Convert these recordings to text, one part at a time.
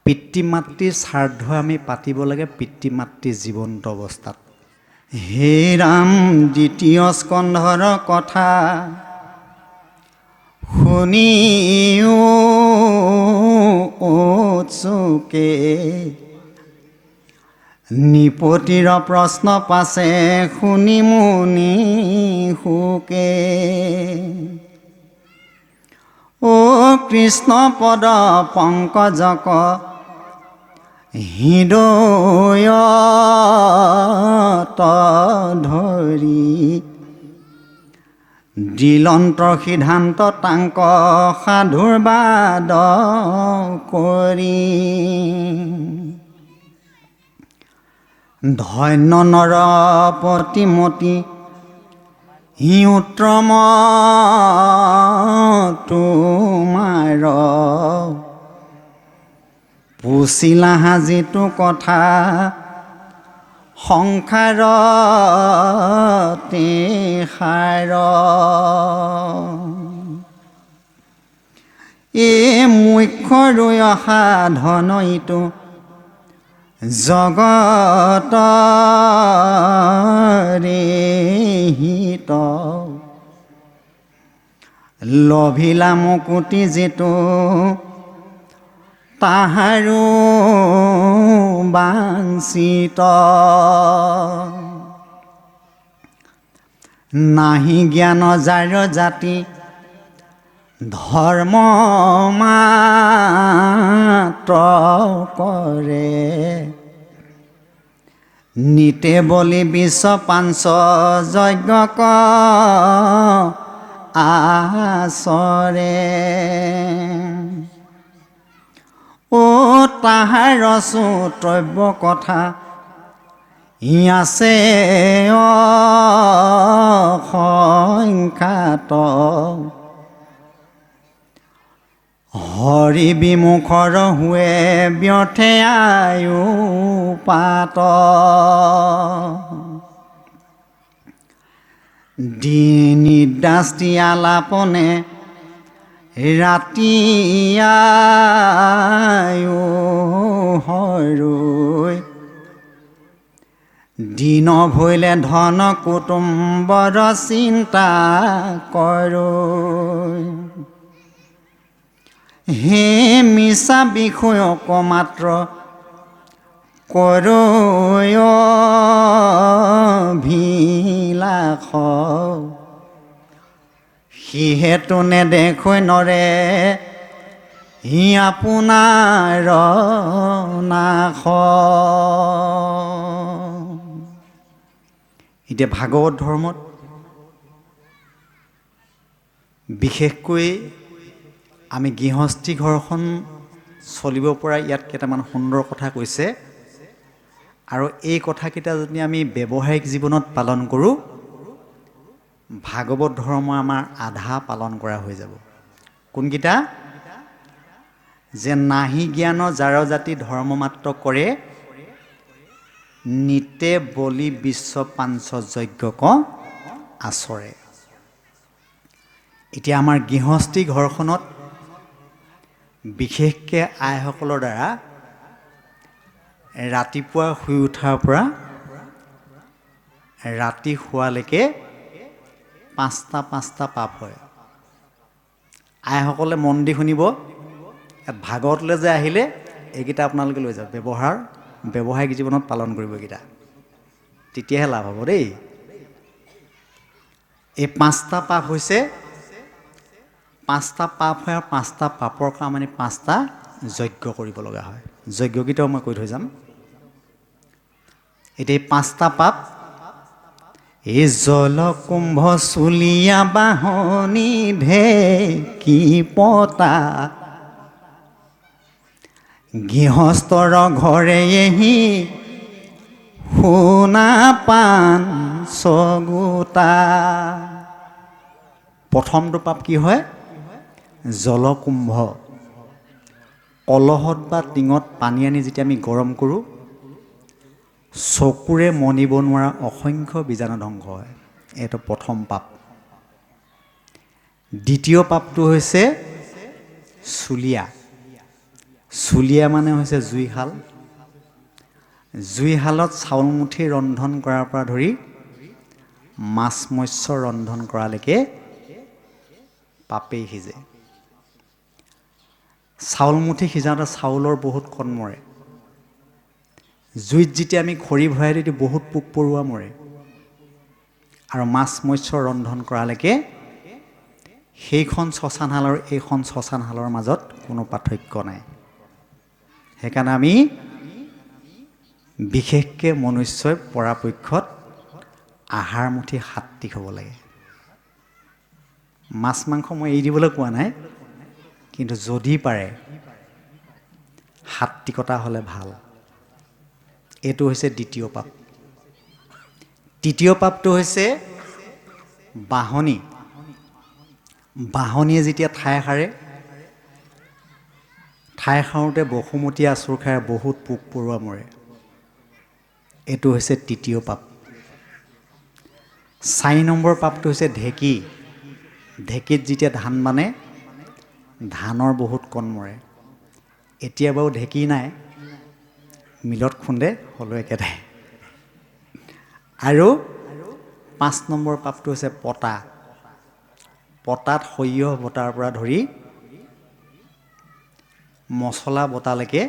পিতৃ মাতৃৰ শ্ৰাদ্ধ আমি পাতিব লাগে পিতৃ মাতৃ জীৱন্ত অৱস্থাত। হে ৰাম দ্বিতীয় স্কন্ধৰ কথা শুনিও চুকে নিপতিৰ প্ৰশ্ন পাছে শুনি মুনি শুকে। অ কৃষ্ণ পদ পংকজক হৃদয়ত ধৰি দিলন্ত সিদ্ধান্ত তাংক সাধুৰ বাদ কৰি। ধন্য নৰ প্ৰতিমতি উত্তম তোমাৰ পুছিলা হাজিটো কথা সংসাৰতে সাৰ। এই মুখ্য ৰৈ সাধন ইটো জগতৰে হিত লভিলা মুকুতি যিটো তাহাৰো বাঞ্ছিত। নাহি জ্ঞান যাৰ জাতি ধৰ্ম মাত্ৰ কৰে নিতে বলি বিশ্ব পাঞ্চ যজ্ঞক আচৰে। অ তাহাৰ শ্ৰোতব্য কথা আছে অসংখ্যাত হৰি বিমুখৰ হুৱে ব্যৰ্থে আয়ু পাত। নিদ্ৰাস্তি আলাপনে ৰাতি আয়ু হৰৈ দিন ভৈলে ধন কুটুম্বৰ চিন্তা কৰৈ। হে মিছা বিষয়ক মাত্ৰ কৰৈ অভিলাষ সিহেতু নেদেখৈ নৰে হি আপোনাৰ নাশ। এতিয়া ভাগৱত ধৰ্মত বিশেষকৈ আমি গৃহস্থী ঘৰখন চলিব পৰা ইয়াত কেইটামান সুন্দৰ কথা কৈছে আৰু এই কথাকেইটা যদি আমি ব্যৱহাৰিক জীৱনত পালন কৰোঁ ভাগৱত ধৰ্ম আমাৰ আধা পালন কৰা হৈ যাব। কোনকেইটা? যে নাহি জ্ঞান যাৰ জাতি ধৰ্ম মাত্ৰ কৰে নিতে বলি বিশ্ব পাঞ্চ যজ্ঞক আচৰে। এতিয়া আমাৰ গৃহস্থী ঘৰখনত বিশেষকৈ আইসকলৰ দ্বাৰা ৰাতিপুৱা শুই উঠাৰ পৰা ৰাতি শোৱালৈকে পাঁচটা পাপ হয়। আইসকলে মন দি শুনিব, ভাগৱতলৈ যে আহিলে এইকেইটা আপোনালোকে লৈ যাওক, ব্যৱহাৰিক জীৱনত পালন কৰিব এইকেইটা, তেতিয়াহে লাভ হ'ব দেই। এই পাঁচটা পাপ হৈছে পাঁচটা পাপ হয় আৰু পাঁচটা পাপৰ কাম আমি পাঁচটা যজ্ঞ কৰিব লগা হয়। যজ্ঞকেইটাও মই কৈ থৈ যাম। এতিয়া পাঁচটা পাপ এই জলকুম্ভ চুলীয়া বাহনী ঢেকী পতা গৃহস্থৰ ঘৰে এহি সোণা পাণ ছগোটা। প্ৰথমটো পাপ কি হয়? জলকুম্ভ। কলহত বা টিঙত পানী আনি যেতিয়া আমি গৰম কৰোঁ চকুৰে মনিব নোৱাৰা অসংখ্য বীজাণু ধ্বংস হয়। এইটো প্ৰথম পাপ। দ্বিতীয় পাপটো হৈছে চুলীয়া। চুলীয়া মানে হৈছে জুইশাল। জুইশালত চাউল মুঠি ৰন্ধন কৰাৰ পৰা ধৰি মাছ মৎস্য ৰন্ধন কৰালৈকে পাপেই সিজে। চাউল মুঠি সিজাওঁতে চাউলৰ বহুত কণ মৰে। জুইত যেতিয়া আমি খৰি ভৰাই দিওঁ বহুত পোক পৰুৱা মৰে। আৰু মাছ মৎস্য ৰন্ধন কৰালৈকে সেইখন শ্মশানশাল আৰু এইখন শ্মশানশালৰ মাজত কোনো পাৰ্থক্য নাই। সেইকাৰণে আমি বিশেষকৈ মনুষ্যই পৰাপক্ষত আহাৰ মুঠি সাত্বিক হ'ব লাগে। মাছ মাংস মই এৰি দিবলৈ কোৱা নাই, কিন্তু যদি পাৰে সাত্বিকতা হ'লে ভাল। এইটো হৈছে দ্বিতীয় পাপ। তৃতীয় পাপটো হৈছে বাহনী। বাহনীয়ে যেতিয়া ঠাই সাৰে, ঠাই সাৰোঁতে বসুমতী আঁচুৰ খাই বহুত পোক পৰুৱা মৰে। এইটো হৈছে তৃতীয় পাপ। 4 নম্বৰ পাপটো হৈছে ঢেঁকী। ঢেঁকীত যেতিয়া ধান বানে, ধানৰ বহুত কণ মৰে। এতিয়া বাৰু ঢেঁকী নাই, মিলত খুন্দে, হ'লেও একেটাই। আৰু 5 নম্বৰ পাপটো হৈছে পতা। পতাত সৰিয়হ বটাৰ পৰা ধৰি মছলা বটালৈকে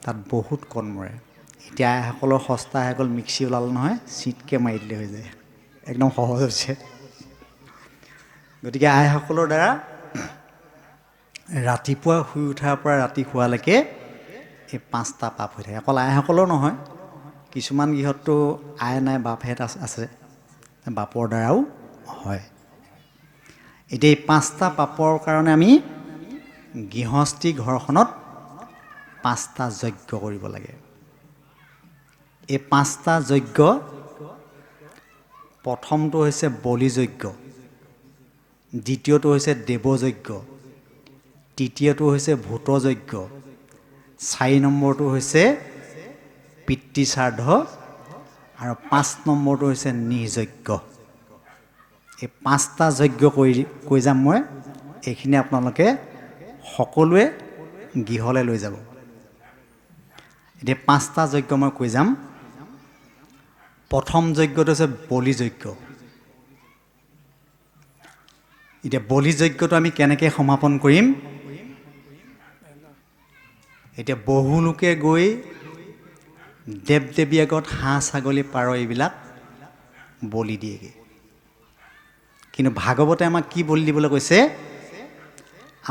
তাত বহুত কণ মৰে। এতিয়া আইসকলৰ সস্তা আইসকল মিক্সি ওলালে নহয়, চিটকৈ মাৰি দিলে হৈ যায়, একদম সহজ হৈছে। গতিকে আইসকলৰ দ্বাৰা ৰাতিপুৱা শুই উঠাৰ পৰা ৰাতি শোৱালৈকে এই 5টা পাপ হৈ থাকে। অকল আইসকলৰ নহয়, কিছুমান গৃহততো আই নাই বাপহেত আছে, বাপৰ দ্বাৰাও হয়। এতিয়া এই 5টা পাপৰ কাৰণে আমি গৃহস্থী ঘৰখনত 5টা যজ্ঞ কৰিব লাগে। এই 5টা যজ্ঞ, প্ৰথমটো হৈছে বলিযজ্ঞ, দ্বিতীয়টো হৈছে দেৱযজ্ঞ, তৃতীয়টো হৈছে ভূতযজ্ঞ, 4 নম্বৰটো হৈছে পিতৃশ্ৰাদ্ধ, আৰু 5 নম্বৰটো হৈছে নিৰ্যজ্ঞ। এই 5টা যজ্ঞ কৈ যাম মই, এইখিনি আপোনালোকে সকলোৱে গৃহলৈ লৈ যাব। এতিয়া 5টা যজ্ঞ মই কৈ যাম। প্ৰথম যজ্ঞটো হৈছে বলিযজ্ঞ। এতিয়া বলিযজ্ঞটো আমি কেনেকৈ সমাপন কৰিম? এতিয়া বহু লোকে গৈ দেৱ দেৱী আগত হাঁহ ছাগলী পাৰ এইবিলাক বলি দিয়েগৈ। কিন্তু ভাগৱতে আমাক কি বলি দিবলৈ কৈছে?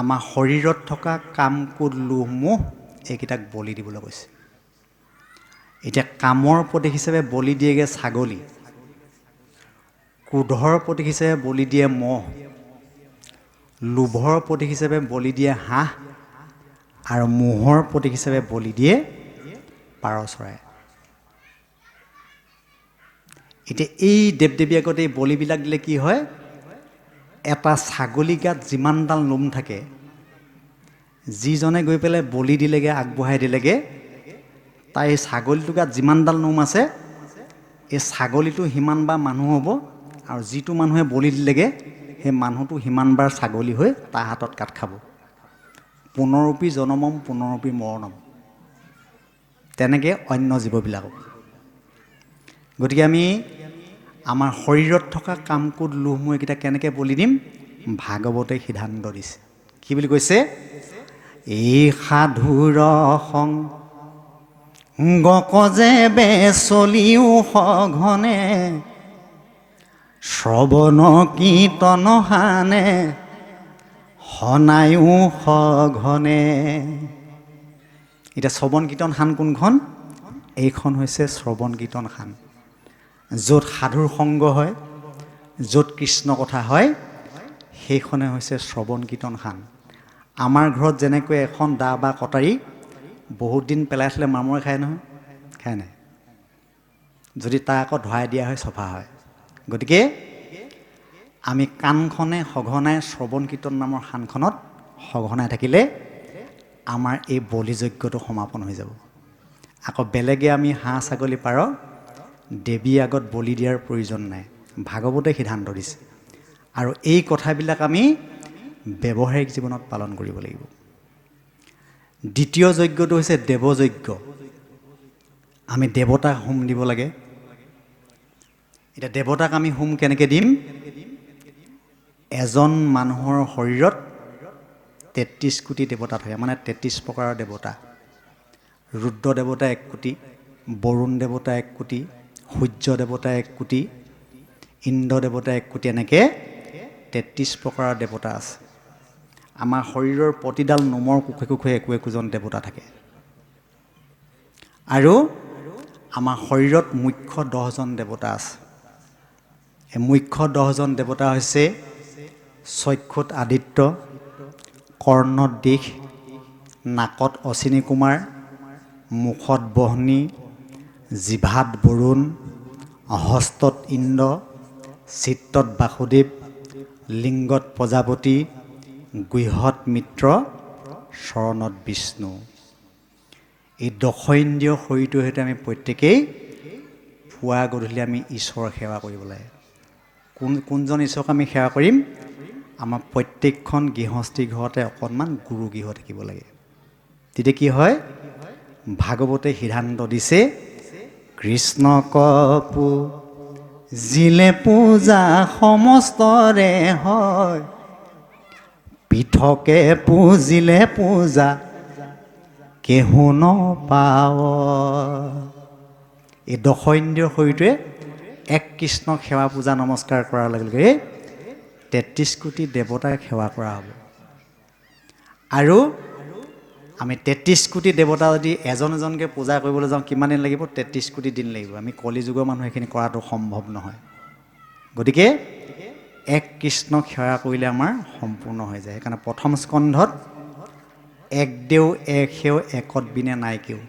আমাৰ শৰীৰত থকা কাম, ক্ৰোধ, লোভ, মোহ এইকেইটাক বলি দিবলৈ কৈছে। এতিয়া কামৰ প্ৰতীক হিচাপে বলি দিয়েগৈ ছাগলী, ক্ৰোধৰ প্ৰতীক হিচাপে বলি দিয়ে মহ, লোভৰ প্ৰতীক হিচাপে বলি দিয়ে হাঁহ, আৰু মোহৰ প্ৰতীক হিচাপে বলি দিয়ে পাৰ চৰাই। এতিয়া এই দেৱ দেৱী আগত এই বলিবিলাক দিলে কি হয়? এটা ছাগলী গাত যিমানডাল নোম থাকে, যিজনে গৈ পেলাই বলি দিলেগৈ, আগবঢ়াই দিলেগৈ, তাৰ এই ছাগলীটোৰ গাত যিমানডাল নোম আছে, এই ছাগলীটো সিমানবাৰ মানুহ হ'ব, আৰু যিটো মানুহে বলি দিলেগৈ সেই মানুহটো সিমানবাৰ ছাগলী হৈ তাৰ হাতত কাট খাব। পুনৰূপী জনমম পুনৰূপী মৰণম। তেনেকৈ অন্য জীৱবিলাকক। গতিকে আমি আমাৰ শৰীৰত থকা কাম, ক্ৰোধ, লোভ, মোহ এইকেইটা কেনেকৈ বলি দিম? ভাগৱতে সিদ্ধান্ত দিছে। কি বুলি কৈছে? এই সাধুৰ সংগ যে বেচলিও সঘনে, শ্ৰৱণ কীৰ্তন হানে সনায়ো সঘনে। এতিয়া শ্ৰৱণ কীৰ্তন হান কোনখন? এইখন হৈছে শ্ৰৱণ কীৰ্তন হান, য'ত সাধুৰ সংগ হয়, য'ত কৃষ্ণ কথা হয়, সেইখনে হৈছে শ্ৰৱণ কীৰ্তন হান। আমাৰ ঘৰত যেনেকৈ এখন দা বা কটাৰী বহুত দিন পেলাই থ'লে মামৰে খায় নহয়, খায় নাই? যদি তাক আকৌ ধৰাই দিয়া হয়, চফা হয়। গতিকে আমি কাণখনে সঘনাই শ্ৰৱণ কীৰ্তন নামৰ শানখনত সঘনাই থাকিলে আমাৰ এই বলিযজ্ঞটো সমাপন হৈ যাব। আকৌ বেলেগে আমি হাঁহ ছাগলী পাৰ দেৱী আগত বলি দিয়াৰ প্ৰয়োজন নাই, ভাগৱতে সিদ্ধান্ত দিছে। আৰু এই কথাবিলাক আমি ব্যৱহাৰিক জীৱনত পালন কৰিব লাগিব। দ্বিতীয় যজ্ঞটো হৈছে দেৱযজ্ঞ। আমি দেৱতাক হোম দিব লাগে। এতিয়া দেৱতাক আমি হোম কেনেকৈ দিম? এজন মানুহৰ শৰীৰত ৩৩ কোটি দেৱতা থাকে, মানে ৩৩ প্ৰকাৰৰ দেৱতা। ৰুদ্ৰ দেৱতা ১ কোটি, বৰুণ দেৱতা ১ কোটি, সূৰ্য দেৱতা ১ কোটি, ইন্দ্ৰ দেৱতা ১ কোটি, এনেকৈ ৩৩ প্ৰকাৰৰ দেৱতা আছে। আমাৰ শৰীৰৰ প্ৰতিডাল নোমৰ কোষে কোষে একোজন দেৱতা থাকে। আৰু আমাৰ শৰীৰত মুখ্য 10জন দেৱতা আছে। এই মুখ্য 10জন দেৱতা হৈছে চক্ষুত আদিত্য, কৰ্ণত দিশ, নাকত অশ্বিনী কুমাৰ, মুখত বহ্নি, জিভাত বৰুণ, হস্তত ইন্দ্ৰ, চিত্তত বাসুদেৱ, লিংগত প্ৰজাপতি, গুহ্যত মিত্ৰ, চৰণত বিষ্ণু। এই দশইন্দ্ৰিয় শৰীৰটোৰ সৈতে আমি প্ৰত্যেকেই পুৱা গধূলি আমি ঈশ্বৰৰ সেৱা কৰিব লাগে। কোনজন ঈশ্বৰক আমি সেৱা কৰিম? আমাৰ প্ৰত্যেকখন গৃহস্থী ঘৰতে অকণমান গুৰু গৃহ থাকিব লাগে। তেতিয়া কি হয়? ভাগৱতে সিদ্ধান্ত দিছে, কৃষ্ণক পূজিলে পূজা সমস্তৰে হয়, পৃথকে পূজিলে পূজা কেহু নপাৱ। এই দশইন্দ্ৰিয় শৰীৰটোৱে এক কৃষ্ণক সেৱা পূজা নমস্কাৰ কৰাৰ লগে লগে ৩৩ কোটি দেৱতাক সেৱা কৰা হ'ব। আৰু আমি ৩৩ কোটি দেৱতা যদি এজন এজনকৈ পূজা কৰিবলৈ যাওঁ কিমান দিন লাগিব? ৩৩ কোটি দিন লাগিব। আমি কলিযুগৰ মানুহ সেইখিনি কৰাটো সম্ভৱ নহয়। গতিকে এক কৃষ্ণক সেৱা কৰিলে আমাৰ সম্পূৰ্ণ হৈ যায়। সেইকাৰণে প্ৰথম স্কন্ধত এক দেও এক সেও একত বিনে নাই কেও,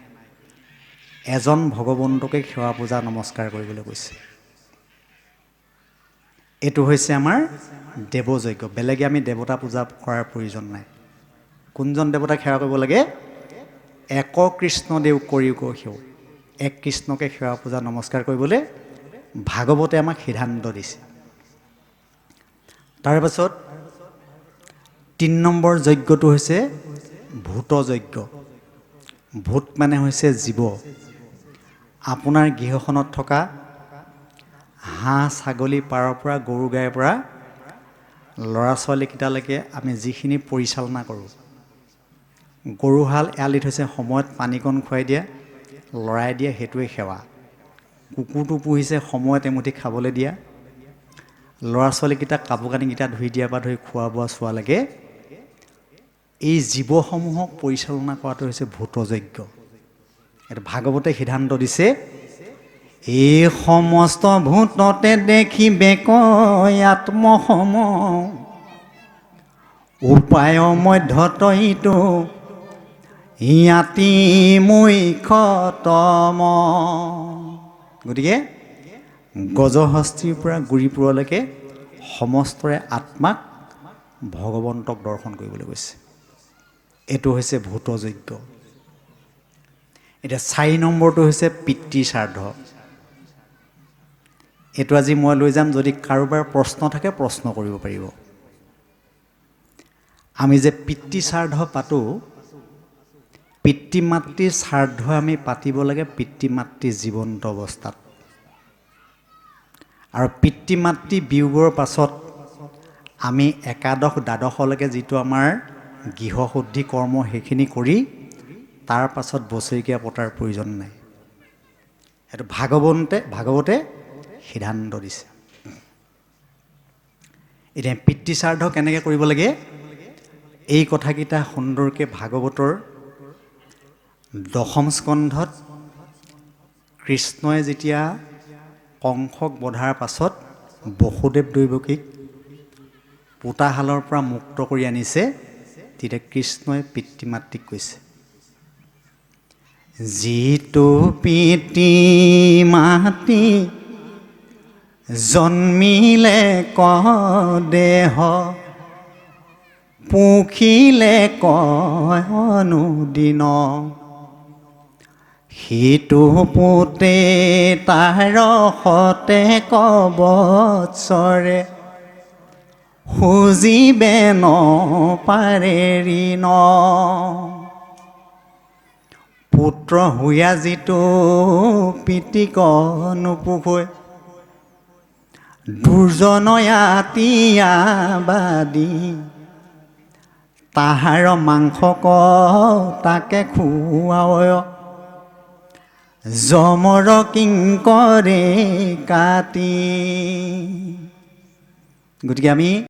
এজন ভগৱন্তকে সেৱা পূজা নমস্কাৰ কৰিবলৈ কৈছে। এইটো হৈছে আমাৰ দেৱযজ্ঞ। বেলেগে আমি দেৱতা পূজা কৰাৰ প্ৰয়োজন নাই। কোনজন দেৱতাক সেৱা কৰিব লাগে? এক কৃষ্ণ দেও কৰিও সেও, এক কৃষ্ণকে সেৱা পূজা নমস্কাৰ কৰিবলৈ ভাগৱতে আমাক সিদ্ধান্ত দিছে। তাৰপাছত ৩ নম্বৰ যজ্ঞটো হৈছে ভূত যজ্ঞ। ভূত মানে হৈছে জীৱ। আপোনাৰ গৃহখনত থকা হাঁহ, ছাগলী, পাৰৰ পৰা, গৰু গাইৰ পৰা ল'ৰা ছোৱালীকেইটালৈকে আমি যিখিনি পৰিচালনা কৰোঁ, গৰুহাল এৰাল দি থৈছে, সময়ত পানীকণ খুৱাই দিয়া, লৰাই দিয়া, সেইটোৱে সেৱা। কুকুৰটো পুহিছে, সময়ত এমুঠি খাবলৈ দিয়া, ল'ৰা ছোৱালীকেইটাক কাপোৰ কানিকেইটা ধুই দিয়াৰ পৰা ধৰি খোৱা বোৱা চোৱালৈকে এই জীৱসমূহক পৰিচালনা কৰাটো হৈছে ভূত যজ্ঞ। এইটো ভাগৱতে সিদ্ধান্ত দিছে, এই সমস্ত ভূততে দেখিবে কয় আত্মসম, উপায় মধ্যতইতো ইয়াতি মুখ্যতম। গতিকে গজহস্তীৰ পৰা গুৰিপুৰলৈকে সমস্তৰে আত্মাক ভগৱন্তক দৰ্শন কৰিবলৈ গৈছে। এইটো হৈছে ভূত যজ্ঞ। এতিয়া ৪ নম্বৰটো হৈছে পিতৃ শ্ৰাদ্ধ। এইটো আজি মই লৈ যাম, যদি কাৰোবাৰ প্ৰশ্ন থাকে প্ৰশ্ন কৰিব পাৰিব। আমি যে পিতৃ শ্ৰাদ্ধ পাতোঁ, পিতৃ মাতৃৰ শ্ৰাদ্ধ আমি পাতিব লাগে পিতৃ মাতৃ জীৱন্ত অৱস্থাত। আৰু পিতৃ মাতৃ বিয়োগৰ পাছত আমি একাদশ দ্বাদশলৈকে যিটো আমাৰ গৃহশুদ্ধি কৰ্ম, সেইখিনি কৰি তাৰ পাছত বছৰেকীয়া পতাৰ প্ৰয়োজন নাই। সেইটো ভাগৱতে সিদ্ধান্ত দিছে। এতিয়া পিতৃ শ্ৰাদ্ধ কেনেকৈ কৰিব লাগে, এই কথাকেইটা সুন্দৰকৈ ভাগৱতৰ 10ম স্কন্ধত কৃষ্ণই যেতিয়া কংসক বধাৰ পাছত বসুদেৱ দৈৱকীক পোতাশালৰ পৰা মুক্ত কৰি আনিছে, তেতিয়া কৃষ্ণই পিতৃ মাতৃক কৈছে, যিটো পিতৃ মাতৃ জন্মিলে দেহ, পুখিলে কয় অনুদিন, সিটো পুতে তাৰ সতে কবৎসৰে, খুজিবে নপাৰে ঋণ। পুত্ৰ হৈয়া যিটো পিতিক নোপোষৈ দুৰ্জনয়াতিয়াবাদী তাহাৰ মাংস ক তাকে খুৱায় যমৰ কিংকৰে কাটি। গতিকে আমি